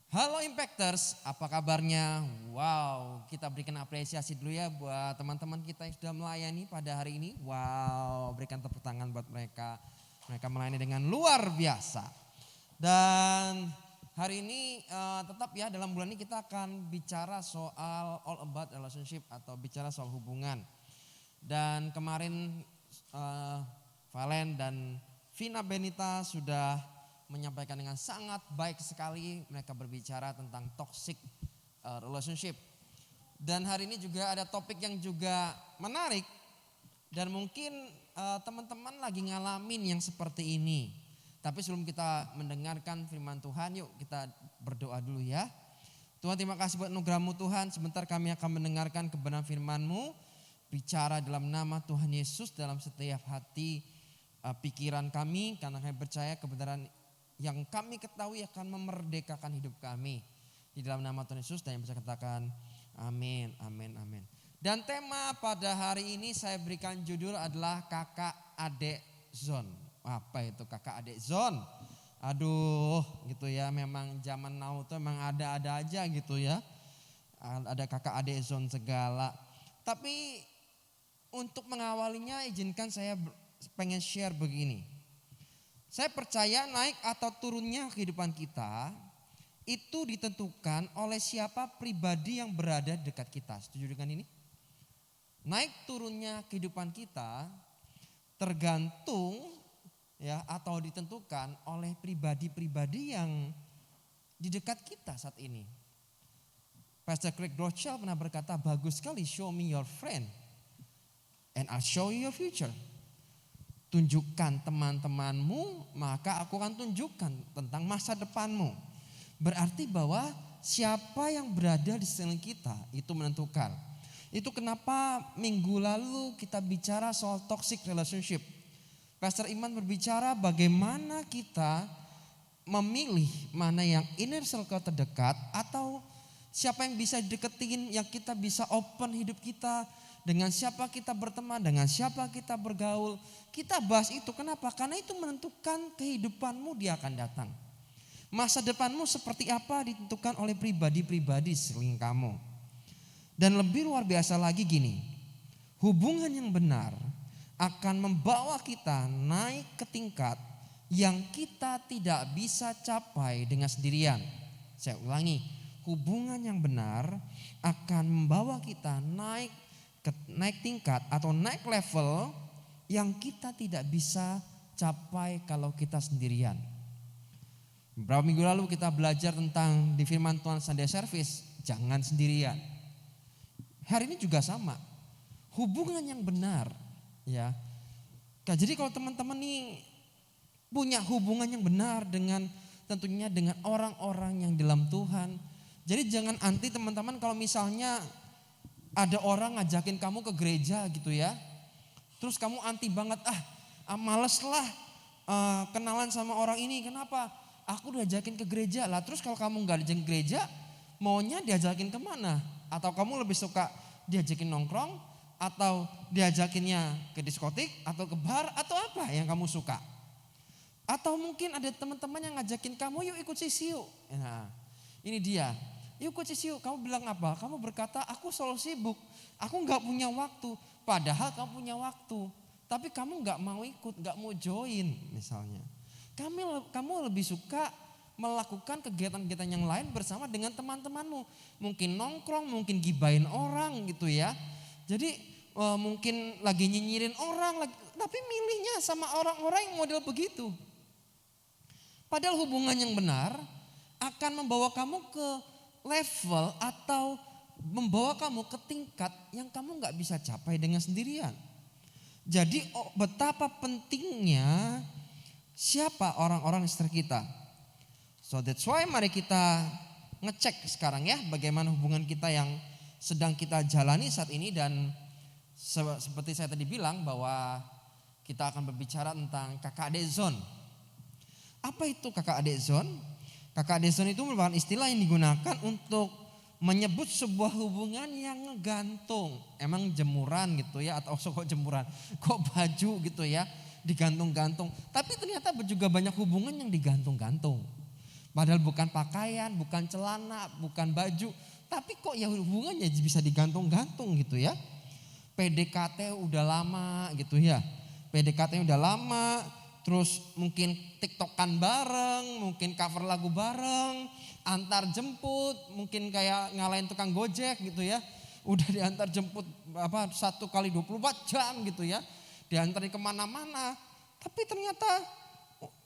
Halo Impactors, apa kabarnya? Wow, kita berikan apresiasi dulu ya buat teman-teman kita yang sudah melayani pada hari ini. Wow, berikan tepuk tangan buat mereka. Mereka melayani dengan luar biasa. Dan hari ini tetap ya dalam bulan ini kita akan bicara soal all about relationship atau bicara soal hubungan. Dan kemarin Valen dan Vina Benita sudah menyampaikan dengan sangat baik sekali. Mereka berbicara tentang toxic relationship. Dan hari ini juga ada topik yang juga menarik. Dan mungkin teman-teman lagi ngalamin yang seperti ini. Tapi sebelum kita mendengarkan firman Tuhan, yuk kita berdoa dulu ya. Tuhan, terima kasih buat anugerah-Mu Tuhan. Sebentar kami akan mendengarkan kebenaran firman-Mu. Bicara dalam nama Tuhan Yesus dalam setiap hati pikiran kami. Karena kami percaya kebenaran yang kami ketahui akan memerdekakan hidup kami. Di dalam nama Tuhan Yesus, dan yang bisa katakan amin, amin, amin. Dan tema pada hari ini saya berikan judul adalah kakak adik zone. Apa itu kakak adik zone? Aduh gitu ya, memang zaman now itu memang ada-ada aja gitu ya. Ada kakak adik zone segala. Tapi untuk mengawalinya izinkan saya pengen share begini. Saya percaya naik atau turunnya kehidupan kita itu ditentukan oleh siapa pribadi yang berada dekat kita. Setuju dengan ini? Naik turunnya kehidupan kita tergantung ya atau ditentukan oleh pribadi-pribadi yang di dekat kita saat ini. Pastor Craig Rothschild pernah berkata, bagus sekali, show me your friend and I'll show you your future. Tunjukkan teman-temanmu, maka aku akan tunjukkan tentang masa depanmu. Berarti bahwa siapa yang berada di sekeliling kita itu menentukan. Itu kenapa minggu lalu kita bicara soal toxic relationship. Pastor Iman berbicara bagaimana kita memilih mana yang inner circle terdekat atau siapa yang bisa dideketin, yang kita bisa open hidup kita. Dengan siapa kita berteman, dengan siapa kita bergaul. Kita bahas itu, kenapa? Karena itu menentukan kehidupanmu dia akan datang. Masa depanmu seperti apa ditentukan oleh pribadi-pribadi sekeliling kamu. Dan lebih luar biasa lagi gini, hubungan yang benar akan membawa kita naik ke tingkat yang kita tidak bisa capai dengan sendirian. Saya ulangi, hubungan yang benar akan membawa kita naik tingkat atau naik level yang kita tidak bisa capai kalau kita sendirian. Beberapa minggu lalu kita belajar tentang di firman Tuhan Sunday Service, jangan sendirian. Hari ini juga sama, hubungan yang benar ya. Jadi kalau teman-teman nih punya hubungan yang benar dengan tentunya dengan orang-orang yang dalam Tuhan. Jadi jangan anti teman-teman kalau misalnya ada orang ngajakin kamu ke gereja gitu ya. Terus kamu anti banget, males lah kenalan sama orang ini. Kenapa? Aku diajakin ke gereja lah. Terus kalau kamu gak diajakin ke gereja, maunya diajakin kemana? Atau kamu lebih suka diajakin nongkrong? Atau diajakinnya ke diskotik? Atau ke bar? Atau apa yang kamu suka? Atau mungkin ada teman-teman yang ngajakin kamu, yuk ikut sisi yuk. Nah, ini dia. Yuk coach Siu, kamu bilang apa? Kamu berkata aku selalu sibuk, aku gak punya waktu. Padahal kamu punya waktu, tapi kamu gak mau ikut, gak mau join misalnya. Kamu lebih suka melakukan kegiatan-kegiatan yang lain bersama dengan teman-temanmu. Mungkin nongkrong, mungkin gibain orang gitu ya. Jadi mungkin lagi nyinyirin orang, tapi milihnya sama orang-orang yang model begitu. Padahal hubungan yang benar akan membawa kamu ke level atau membawa kamu ke tingkat yang kamu gak bisa capai dengan sendirian. Jadi betapa pentingnya siapa orang-orang di sekitar kita. So that's why mari kita ngecek sekarang ya bagaimana hubungan kita yang sedang kita jalani saat ini. Dan seperti saya tadi bilang bahwa kita akan berbicara tentang kakak adik zone. Apa itu kakak adik zone? Kakak adik zone itu merupakan istilah yang digunakan untuk menyebut sebuah hubungan yang ngegantung. Emang jemuran gitu ya, atau kok jemuran, kok baju gitu ya, digantung-gantung. Tapi ternyata juga banyak hubungan yang digantung-gantung. Padahal bukan pakaian, bukan celana, bukan baju. Tapi kok ya hubungannya bisa digantung-gantung gitu ya. PDKT udah lama gitu ya. PDKT udah lama, terus mungkin tiktokan bareng, mungkin cover lagu bareng, antar jemput, mungkin kayak ngalahin tukang gojek gitu ya. Udah diantar jemput 1 kali 24 jam gitu ya. Diantarin kemana-mana. Tapi ternyata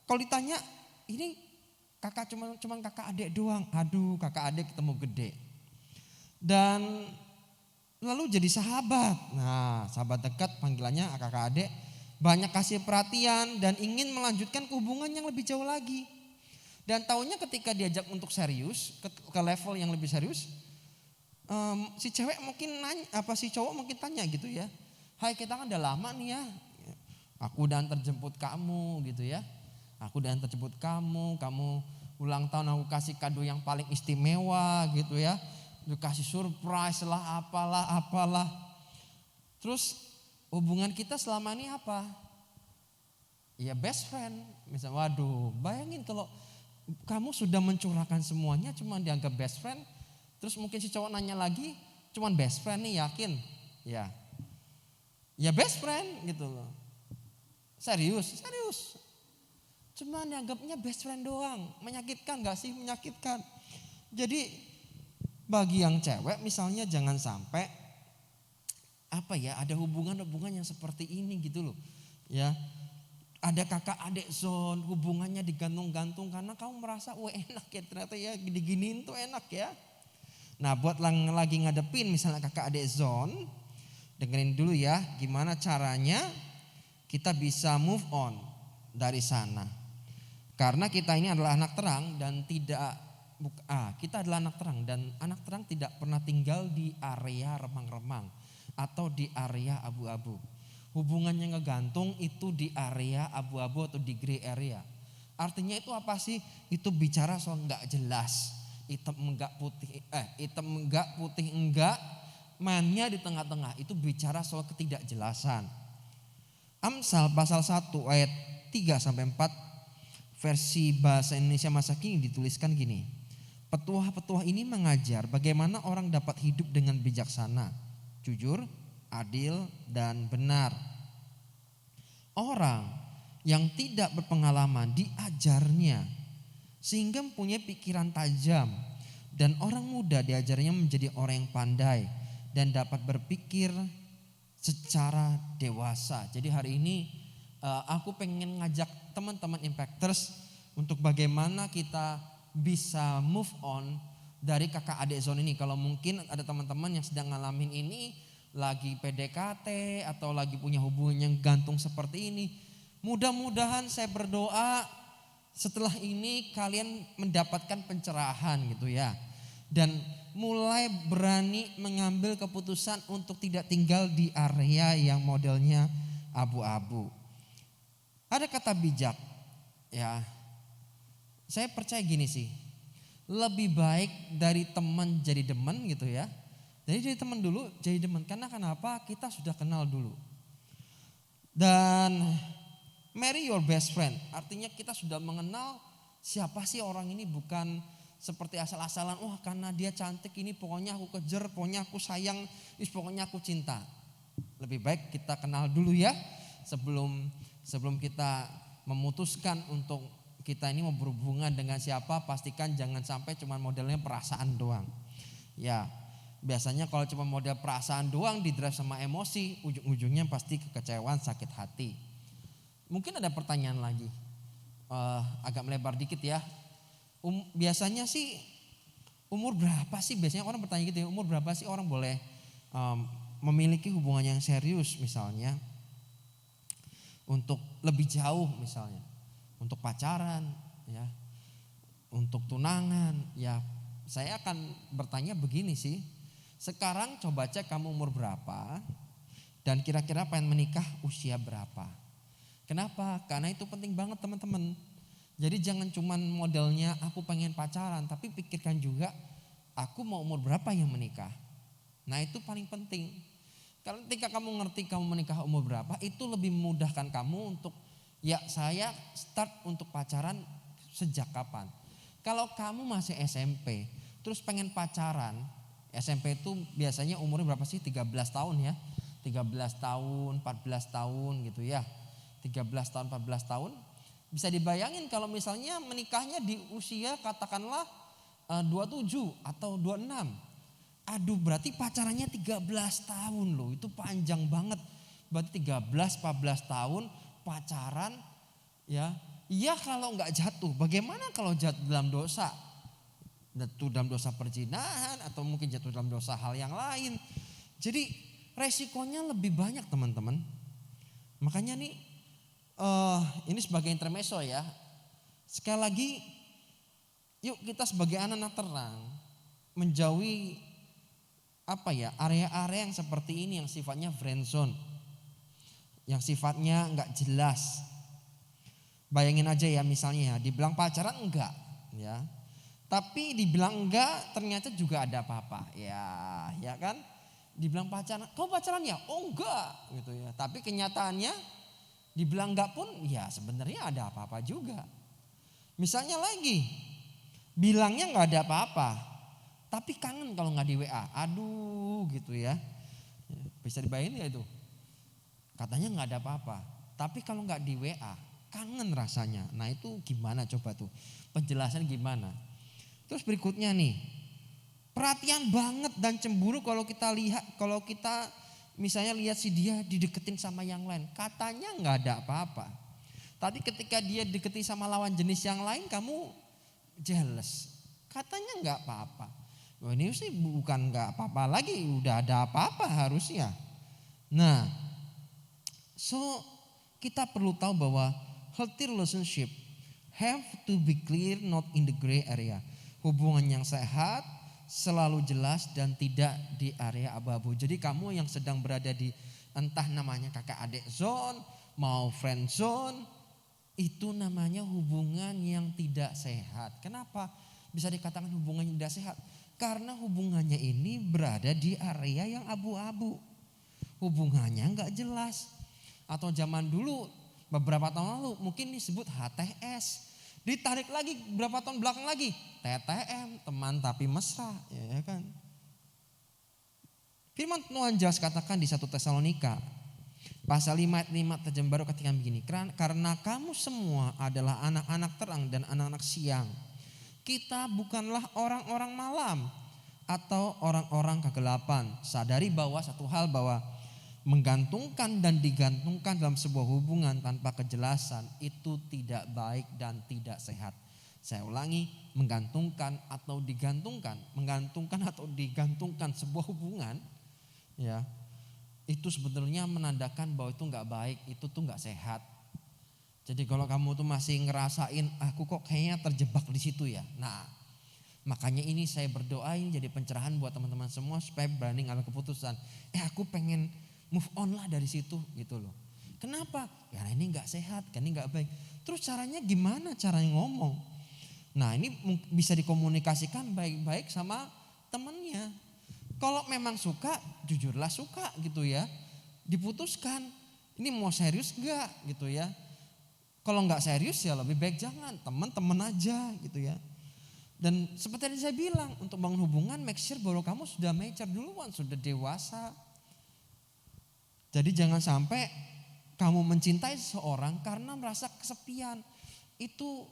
kalau ditanya ini kakak cuman kakak adik doang. Aduh, kakak adik ketemu gede. Dan lalu jadi sahabat. Nah, sahabat dekat panggilannya kakak adik. Banyak kasih perhatian dan ingin melanjutkan hubungan yang lebih jauh lagi. Dan taunya ketika diajak untuk serius, ke level yang lebih serius, si cewek mungkin nanya, si cowok mungkin tanya gitu ya. Hai, kita kan udah lama nih ya. Aku udah antar jemput kamu gitu ya. Aku udah antar jemput kamu ulang tahun aku kasih kado yang paling istimewa gitu ya. Dikasih surprise lah, apalah. Terus hubungan kita selama ini apa? Ya best friend. Misal, waduh, bayangin kalau kamu sudah mencurahkan semuanya cuma dianggap best friend. Terus mungkin si cowok nanya lagi, cuman best friend nih, yakin? Ya best friend gitu loh. Serius. Cuma dianggapnya best friend doang. Menyakitkan gak sih? Menyakitkan. Jadi bagi yang cewek misalnya jangan sampai ada hubungan-hubungan yang seperti ini gitu loh. Ya. Ada kakak adik zone, hubungannya digantung-gantung karena kamu merasa enak ya, ternyata ya diginiin tuh enak ya. Nah, buat yang lagi ngadepin misalnya kakak adik zone, dengerin dulu ya gimana caranya kita bisa move on dari sana. Karena kita ini adalah anak terang dan kita adalah anak terang dan anak terang tidak pernah tinggal di area remang-remang atau di area abu-abu. Hubungannya ngegantung itu di area abu-abu atau di gray area. Artinya itu apa sih? Itu bicara soal nggak jelas. Hitam enggak putih enggak, mainnya di tengah-tengah. Itu bicara soal ketidakjelasan. Amsal pasal 1 ayat 3-4 versi bahasa Indonesia masa kini dituliskan gini. Petuah-petuah ini mengajar bagaimana orang dapat hidup dengan bijaksana, jujur, adil, dan benar. Orang yang tidak berpengalaman diajarnya sehingga mempunyai pikiran tajam, dan orang muda diajarnya menjadi orang yang pandai dan dapat berpikir secara dewasa. Jadi hari ini aku pengen ngajak teman-teman Impactors untuk bagaimana kita bisa move on dari kakak adik zone ini. Kalau mungkin ada teman-teman yang sedang ngalamin ini, lagi PDKT atau lagi punya hubungan yang gantung seperti ini, mudah-mudahan saya berdoa setelah ini kalian mendapatkan pencerahan gitu ya, dan mulai berani mengambil keputusan untuk tidak tinggal di area yang modelnya abu-abu. Ada kata bijak ya, saya percaya gini sih, lebih baik dari teman jadi demen gitu ya. Jadi dari teman dulu jadi deman. Karena kenapa? Kita sudah kenal dulu. Dan marry your best friend. Artinya kita sudah mengenal siapa sih orang ini, bukan seperti asal-asalan. Wah, karena dia cantik ini pokoknya aku kejar, pokoknya aku sayang, pokoknya aku cinta. Lebih baik kita kenal dulu ya. Sebelum kita memutuskan untuk kita ini mau berhubungan dengan siapa, pastikan jangan sampai cuma modelnya perasaan doang. Ya. Biasanya kalau cuma model perasaan doang didrive sama emosi, ujung-ujungnya pasti kekecewaan, sakit hati. Mungkin ada pertanyaan lagi, agak melebar dikit ya. Biasanya sih umur berapa sih? Biasanya orang bertanya gitu ya, umur berapa sih orang boleh memiliki hubungan yang serius misalnya, untuk lebih jauh misalnya, untuk pacaran ya, untuk tunangan ya. Saya akan bertanya begini sih. Sekarang coba cek kamu umur berapa dan kira-kira pengen menikah usia berapa. Kenapa? Karena itu penting banget teman-teman. Jadi jangan cuman modelnya aku pengen pacaran, tapi pikirkan juga aku mau umur berapa yang menikah. Nah itu paling penting. Kalau ketika kamu ngerti kamu menikah umur berapa, itu lebih memudahkan kamu untuk ya saya start untuk pacaran sejak kapan. Kalau kamu masih SMP, terus pengen pacaran, SMP itu biasanya umurnya berapa sih? 13 tahun ya. 13 tahun, 14 tahun gitu ya. 13 tahun, 14 tahun. Bisa dibayangin kalau misalnya menikahnya di usia katakanlah 27 atau 26. Aduh, berarti pacarannya 13 tahun loh. Itu panjang banget. Berarti 13, 14 tahun pacaran ya. Iya kalau nggak jatuh, bagaimana kalau jatuh dalam dosa? Jatuh dalam dosa perzinahan atau mungkin jatuh dalam dosa hal yang lain. Jadi resikonya lebih banyak teman-teman. Makanya nih ini sebagai intermezzo ya. Sekali lagi yuk kita sebagai anak-anak terang menjauhi area-area yang seperti ini yang sifatnya friendzone, yang sifatnya nggak jelas. Bayangin aja ya misalnya dibilang pacaran enggak ya. Tapi dibilang enggak ternyata juga ada apa-apa. Ya kan? Dibilang pacaran, "Kamu pacaran ya?" "Oh, enggak." gitu ya. Tapi kenyataannya dibilang enggak pun ya sebenarnya ada apa-apa juga. Misalnya lagi bilangnya enggak ada apa-apa. Tapi kangen kalau enggak di WA. Aduh gitu ya. Bisa dibayangin ya itu. Katanya enggak ada apa-apa. Tapi kalau enggak di WA, kangen rasanya. Nah, itu gimana coba tuh? Penjelasan gimana? Terus berikutnya nih, perhatian banget dan cemburu kalau kita misalnya lihat si dia dideketin sama yang lain. Katanya nggak ada apa-apa. Tapi ketika dia deketin sama lawan jenis yang lain kamu jealous. Katanya nggak apa-apa. Wah, ini sih bukan nggak apa-apa lagi, udah ada apa-apa harusnya. Nah, kita perlu tahu bahwa healthy relationship have to be clear, not in the gray area. Hubungan yang sehat selalu jelas dan tidak di area abu-abu. Jadi kamu yang sedang berada di entah namanya kakak adik zone, mau friend zone, itu namanya hubungan yang tidak sehat. Kenapa bisa dikatakan hubungan yang tidak sehat? Karena hubungannya ini berada di area yang abu-abu. Hubungannya nggak jelas. Atau zaman dulu beberapa tahun lalu mungkin disebut HTS. Ditarik lagi berapa tahun belakang lagi TTM, teman tapi mesra, ya kan. Firman Tuhan jelas katakan di 1 Tesalonika pasal 5 ayat 5 terjemahan baru ketika begini, karena kamu semua adalah anak-anak terang dan anak-anak siang. Kita bukanlah orang-orang malam atau orang-orang kegelapan. Sadari bahwa satu hal, bahwa menggantungkan dan digantungkan dalam sebuah hubungan tanpa kejelasan itu tidak baik dan tidak sehat. Saya ulangi, menggantungkan atau digantungkan sebuah hubungan ya, itu sebenarnya menandakan bahwa itu nggak baik, itu tuh nggak sehat. Jadi kalau kamu tuh masih ngerasain aku kok kayaknya terjebak di situ ya. Nah, makanya ini saya berdoain jadi pencerahan buat teman-teman semua supaya berani ngambil keputusan. Aku pengen move on lah dari situ gitu loh. Kenapa? Karena ini nggak sehat, kan ini nggak baik. Terus caranya gimana? Caranya ngomong. Nah, ini bisa dikomunikasikan baik-baik sama temannya. Kalau memang suka, jujurlah suka gitu ya. Diputuskan. Ini mau serius nggak gitu ya. Kalau nggak serius ya lebih baik jangan. Teman-teman aja gitu ya. Dan seperti yang saya bilang, untuk bangun hubungan make sure bahwa kamu sudah mature duluan, sudah dewasa. Jadi jangan sampai kamu mencintai seseorang karena merasa kesepian. Itu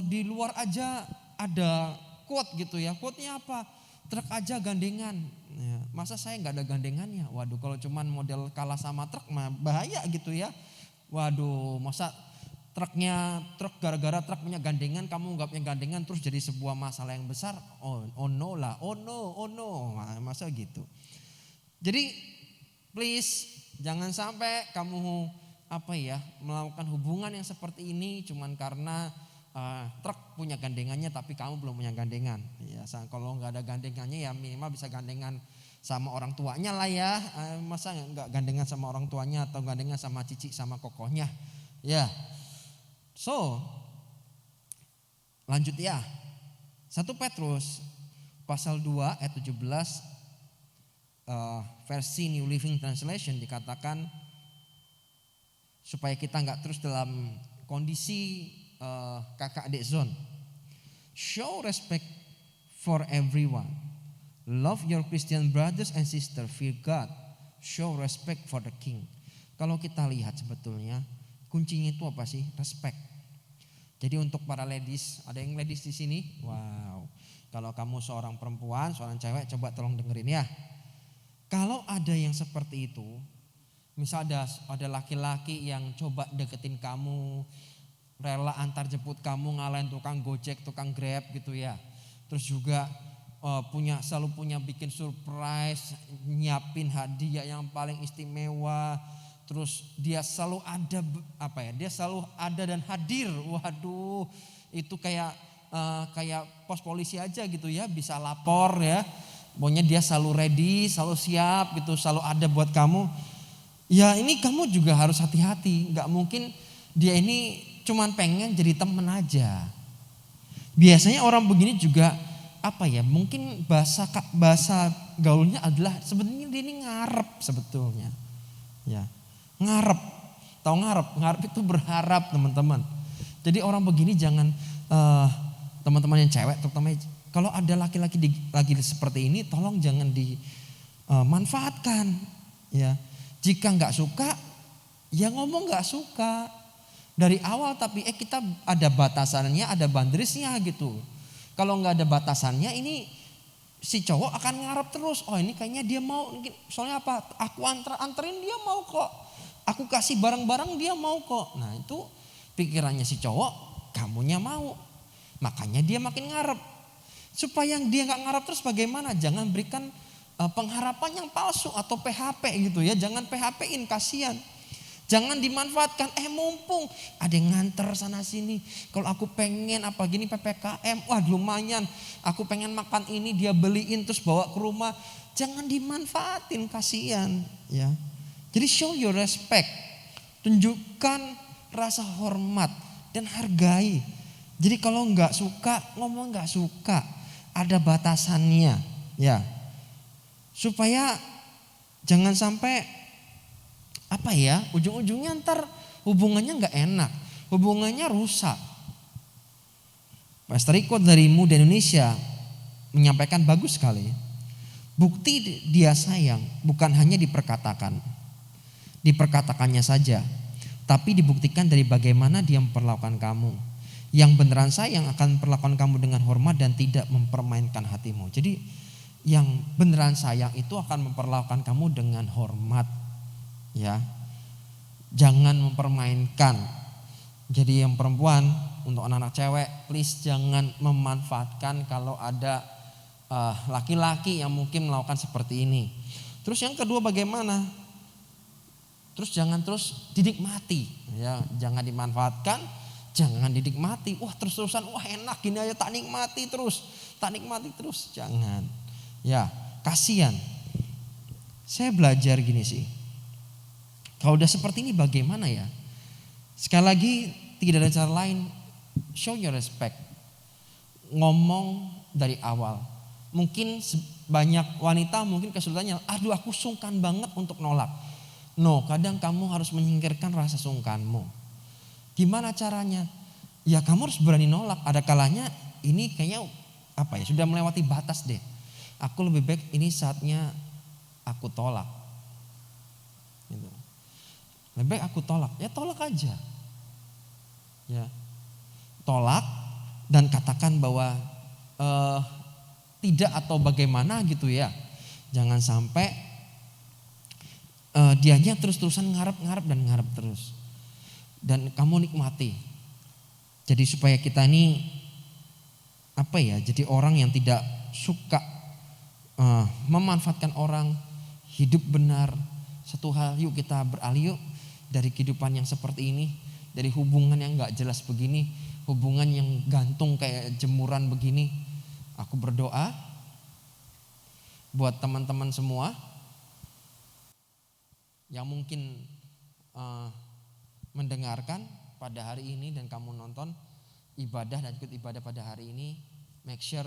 di luar aja ada quote gitu ya. Quote-nya apa? Truk aja gandengan. Ya, masa saya nggak ada gandengannya? Waduh, kalau cuman model kalah sama truk mah bahaya gitu ya. Waduh, masa truk gara-gara truk punya gandengan kamu nggak punya gandengan terus jadi sebuah masalah yang besar. Oh no lah, oh no. Nah, masa gitu. Jadi please jangan sampai kamu melakukan hubungan yang seperti ini cuman karena truk punya gandengannya tapi kamu belum punya gandengan. Ya, kalau nggak ada gandengannya ya minimal bisa gandengan sama orang tuanya lah ya. Masa nggak gandengan sama orang tuanya atau gandengan sama cici sama kokohnya. Ya. So, lanjut ya. 1 Petrus pasal 2 ayat 17 versi New Living Translation dikatakan supaya kita nggak terus dalam kondisi kakak adik zone. Show respect for everyone. Love your Christian brothers and sisters. Fear God. Show respect for the king. Kalau kita lihat sebetulnya kuncinya itu apa sih? Respect. Jadi untuk para ladies, ada yang ladies di sini? Wow. Kalau kamu seorang perempuan, seorang cewek, coba tolong dengerin ya. Kalau ada yang seperti itu, misal ada laki-laki yang coba deketin kamu, rela antar jemput kamu, ngalahin tukang Gojek, tukang Grab gitu ya. Terus juga selalu punya bikin surprise, nyiapin hadiah yang paling istimewa. Terus dia selalu ada dia selalu ada dan hadir. Waduh, itu kayak pos polisi aja gitu ya, bisa lapor ya. Pokoknya dia selalu ready, selalu siap gitu, selalu ada buat kamu. Ya ini kamu juga harus hati-hati. Gak mungkin dia ini cuman pengen jadi temen aja. Biasanya orang begini juga mungkin bahasa gaulnya adalah sebenarnya dia ini ngarep sebetulnya. Ya, ngarep. Tahu ngarep? Ngarep itu berharap, teman-teman. Jadi orang begini jangan teman-teman yang cewek terutama, kalau ada laki-laki lagi seperti ini tolong jangan dimanfaatkan ya. Jika nggak suka ya ngomong nggak suka dari awal, tapi kita ada batasannya, ada boundariesnya gitu. Kalau nggak ada batasannya, ini si cowok akan ngarep terus. Oh ini kayaknya dia mau, soalnya apa? Aku anterin dia mau kok. Aku kasih barang-barang dia mau kok. Nah itu pikirannya si cowok, kamunya mau. Makanya dia makin ngarep. Supaya dia nggak ngarep terus bagaimana? Jangan berikan pengharapan yang palsu atau PHP gitu ya. Jangan PHP-in, kasihan. Jangan dimanfaatkan, mumpung ada yang nganter sana sini. Kalau aku pengen gini PPKM, wah lumayan. Aku pengen makan ini, dia beliin terus bawa ke rumah. Jangan dimanfaatin, kasihan ya. Jadi show your respect. Tunjukkan rasa hormat dan hargai. Jadi kalau nggak suka, ngomong nggak suka. Ada batasannya ya. Supaya jangan sampai ujung-ujungnya ntar hubungannya nggak enak, hubungannya rusak. Pastor Iko dari Muda Indonesia menyampaikan bagus sekali. Bukti dia sayang bukan hanya diperkatakannya saja, tapi dibuktikan dari bagaimana dia memperlakukan kamu. Yang beneran sayang akan memperlakukan kamu dengan hormat dan tidak mempermainkan hatimu. Jadi yang beneran sayang itu akan memperlakukan kamu dengan hormat. Ya, jangan mempermainkan. Jadi yang perempuan, untuk anak-anak cewek, please jangan memanfaatkan kalau ada laki-laki yang mungkin melakukan seperti ini. Terus yang kedua bagaimana? Terus jangan terus dinikmati, ya, jangan dimanfaatkan, jangan dinikmati. Wah terus-terusan, wah enak gini aja tak nikmati terus, jangan. Ya, kasihan. Saya belajar gini sih. Kalau udah seperti ini bagaimana ya? Sekali lagi tidak ada cara lain. Show your respect. Ngomong dari awal. Mungkin banyak wanita mungkin kesulitannya, aduh aku sungkan banget untuk nolak. No, kadang kamu harus menyingkirkan rasa sungkanmu. Gimana caranya? Ya kamu harus berani nolak. Ada kalanya ini kayaknya sudah melewati batas deh. Aku lebih baik ini saatnya aku tolak. Gitu. Lebih baik aku tolak, ya tolak aja. Ya. Tolak dan katakan bahwa tidak atau bagaimana gitu ya. Jangan sampai dianya terus-terusan ngarep terus. Dan kamu nikmati. Jadi supaya kita ini jadi orang yang tidak suka memanfaatkan orang, hidup benar. Satu hal, yuk kita beralih yuk dari kehidupan yang seperti ini, dari hubungan yang gak jelas begini, hubungan yang gantung kayak jemuran begini. Aku berdoa buat teman-teman semua yang mungkin mendengarkan pada hari ini dan kamu nonton ibadah dan ikut ibadah pada hari ini, make sure